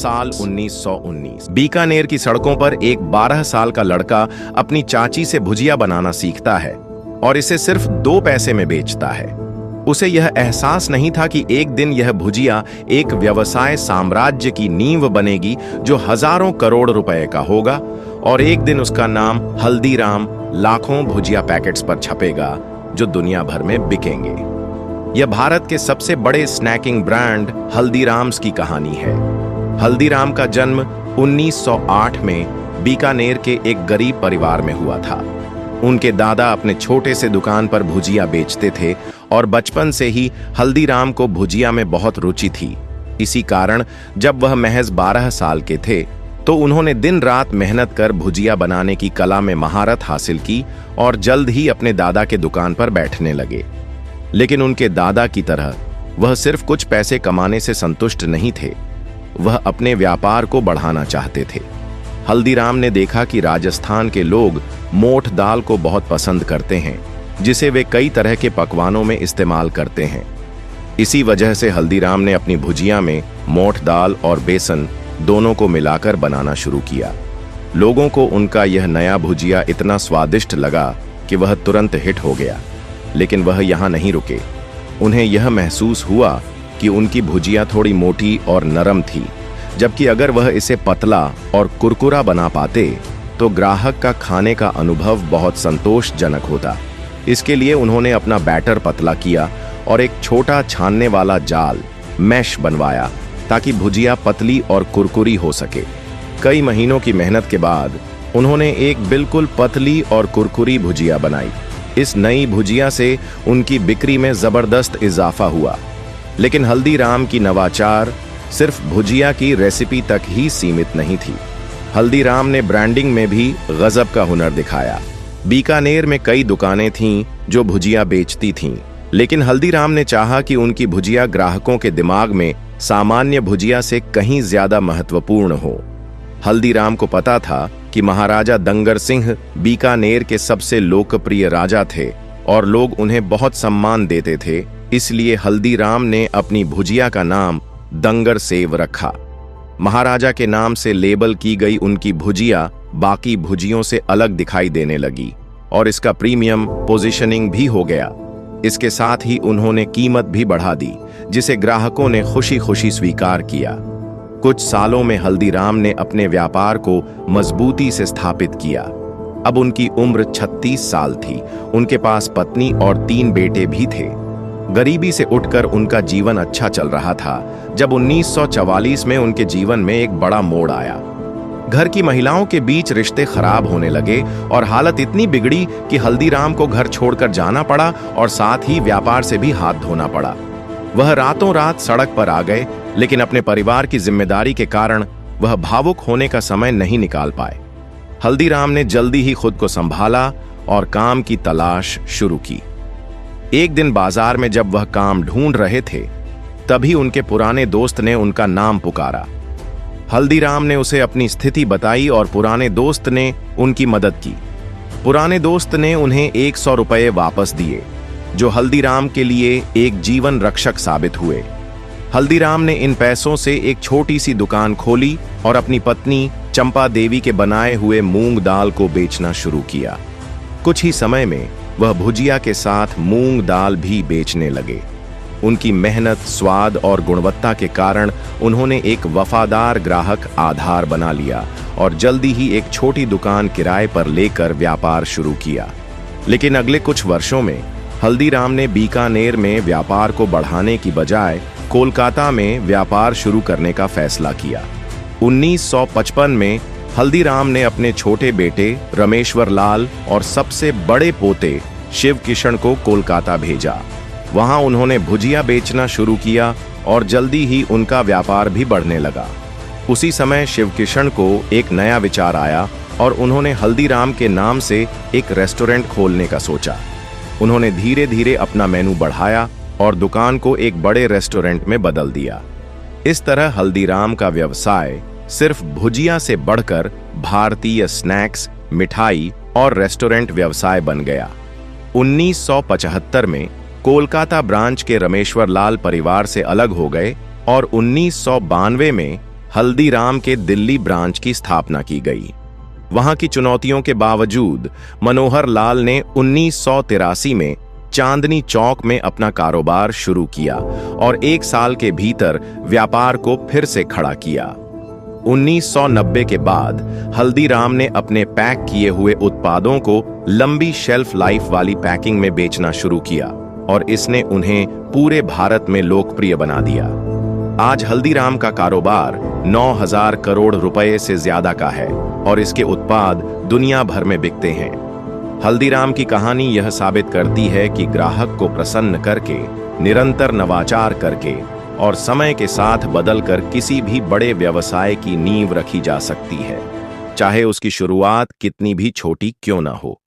साल 1919। बीकानेर की सड़कों पर एक 12 साल का लड़का अपनी चाची से भुजिया बनाना सीखता है और इसे सिर्फ 2 पैसे में बेचता है। उसे यह एहसास नहीं था कि एक दिन यह भुजिया एक व्यवसाय साम्राज्य की नींव बनेगी जो हजारों करोड़ रुपए का होगा, और एक दिन उसका नाम हल्दीराम लाखों भुजिया पैकेट्स पर छपेगा जो दुनिया भर में बिकेंगे। यह भारत के सबसे बड़े स्नैकिंग ब्रांड हल्दीराम्स की कहानी है। हल्दीराम का जन्म 1908 में बीकानेर के एक गरीब परिवार में हुआ था। उनके दादा अपने छोटे से दुकान पर भुजिया बेचते थे और बचपन से ही हल्दीराम को भुजिया में बहुत रुचि थी। इसी कारण जब वह महज 12 साल के थे तो उन्होंने दिन रात मेहनत कर भुजिया बनाने की कला में महारत हासिल की और जल्द ही अपने दादा के दुकान पर बैठने लगे। लेकिन उनके दादा की तरह वह सिर्फ कुछ पैसे कमाने से संतुष्ट नहीं थे, वह अपने व्यापार को बढ़ाना चाहते थे। हल्दीराम ने देखा कि राजस्थान के लोग मोठ दाल को बहुत पसंद करते हैं, जिसे वे कई तरह के पकवानों में इस्तेमाल करते हैं। इसी वजह से हल्दीराम ने अपनी भुजिया में मोठ दाल और बेसन दोनों को मिलाकर बनाना शुरू किया। लोगों को उनका यह नया भुजिया इतना स्वादिष्ट लगा कि वह तुरंत हिट हो गया। लेकिन वह यहाँ नहीं रुके। उन्हें यह महसूस हुआ कि उनकी भुजिया थोड़ी मोटी और नरम थी, जबकि अगर वह इसे पतला और कुरकुरा बना पाते तो ग्राहक का खाने का अनुभव बहुत संतोषजनक होता। इसके लिए उन्होंने अपना बैटर पतला किया और एक छोटा छानने वाला जाल मैश बनवाया ताकि भुजिया पतली और कुरकुरी हो सके। कई महीनों की मेहनत के बाद उन्होंने एक बिल्कुल पतली और कुरकुरी भुजिया बनाई। इस नई भुजिया से उनकी बिक्री में जबरदस्त इजाफा हुआ। लेकिन हल्दीराम की नवाचार सिर्फ भुजिया की रेसिपी तक ही सीमित नहीं थी। हल्दीराम ने ब्रांडिंग में भी गजब का हुनर दिखाया। बीकानेर में कई दुकानें थीं जो भुजिया बेचती थीं, लेकिन हल्दीराम ने चाहा कि उनकी भुजिया ग्राहकों के दिमाग में सामान्य भुजिया से कहीं ज्यादा महत्वपूर्ण हो। हल्दीराम को पता था कि महाराजा दंगर सिंह बीकानेर के सबसे लोकप्रिय राजा थे और लोग उन्हें बहुत सम्मान देते थे। इसलिए हल्दीराम ने अपनी भुजिया का नाम दंगर सेव रखा। महाराजा के नाम से लेबल की गई उनकी भुजिया बाकी भुजियों से अलग दिखाई देने लगी और इसका प्रीमियम पोजीशनिंग भी हो गया। इसके साथ ही उन्होंने कीमत भी बढ़ा दी, जिसे ग्राहकों ने खुशी खुशी स्वीकार किया। कुछ सालों में हल्दीराम ने अपने व्यापार को मजबूती से स्थापित किया। अब उनकी उम्र 36 साल थी। उनके पास पत्नी और 3 बेटे भी थे। गरीबी से उठकर उनका जीवन अच्छा चल रहा था जब 1944 में उनके जीवन में एक बड़ा मोड़ आया। घर की महिलाओं के बीच रिश्ते खराब होने लगे और हालत इतनी बिगड़ी कि हल्दीराम को घर छोड़कर जाना पड़ा और साथ ही व्यापार से भी हाथ धोना पड़ा। वह रातों रात सड़क पर आ गए, लेकिन अपने परिवार की जिम्मेदारी के कारण वह भावुक होने का समय नहीं निकाल पाए। हल्दीराम ने जल्दी ही खुद को संभाला और काम की तलाश शुरू की। एक दिन बाजार में जब वह काम ढूंढ रहे थे, तभी उनके पुराने दोस्त ने उनका नाम पुकारा। हल्दीराम ने उसे अपनी स्थिति बताई और पुराने दोस्त ने उनकी मदद की। पुराने दोस्त ने उन्हें 100 रुपये वापस दिए, जो हल्दीराम के लिए एक जीवन रक्षक साबित हुए। हल्दीराम ने इन पैसों से एक छोटी सी दुकान खोली और अपनी पत्नी चंपा देवी के बनाए हुए मूंग दाल को बेचना शुरू किया। कुछ ही समय में वह भुजिया के साथ मूंग दाल भी बेचने लगे। उनकी मेहनत, स्वाद और गुणवत्ता के कारण उन्होंने एक वफादार ग्राहक आधार बना लिया और जल्दी ही एक छोटी दुकान किराए पर लेकर व्यापार शुरू किया। लेकिन अगले कुछ वर्षों में हल्दीराम ने बीकानेर में व्यापार को बढ़ाने की बजाय कोलकाता में व्यापार शुरू करने का फैसला किया। 1955 में हल्दीराम ने अपने छोटे बेटे रमेश्वर लाल और सबसे बड़े पोते शिव किशन को कोलकाता भेजा। वहां उन्होंने भुजिया बेचना शुरू किया और जल्दी ही उनका व्यापार भी बढ़ने लगा। उसी समय शिव किशन को एक नया विचार आया और उन्होंने हल्दीराम के नाम से एक रेस्टोरेंट खोलने का सोचा। उन्होंने धीरे धीरे अपना मेनू बढ़ाया और दुकान को एक बड़े रेस्टोरेंट में बदल दिया। इस तरह हल्दीराम का व्यवसाय सिर्फ भुजिया से बढ़कर भारतीय स्नैक्स, मिठाई और रेस्टोरेंट व्यवसाय बन गया। 1975 में कोलकाता ब्रांच के रमेश्वर लाल परिवार से अलग हो गए और 1992 में हल्दीराम के दिल्ली ब्रांच की स्थापना की गई। वहां की चुनौतियों के बावजूद मनोहर लाल ने 1983 में चांदनी चौक में अपना कारोबार शुरू किया और 1 साल के भीतर व्यापार को फिर से खड़ा किया। 1990 के बाद हल्दीराम ने अपने पैक किए हुए उत्पादों को लंबी शेल्फ लाइफ वाली पैकिंग में बेचना शुरू किया और इसने उन्हें पूरे भारत में लोकप्रिय बना दिया। आज हल्दीराम का कारोबार 9,000 करोड़ रुपए से ज्यादा का है और इसके उत्पाद दुनिया भर में बिकते हैं। हल्दीराम की कहानी यह साबित करती है कि ग्राहक को प्रसन्न करके, निरंतर नवाचार करके और समय के साथ बदलकर किसी भी बड़े व्यवसाय की नींव रखी जा सकती है, चाहे उसकी शुरुआत कितनी भी छोटी क्यों न हो।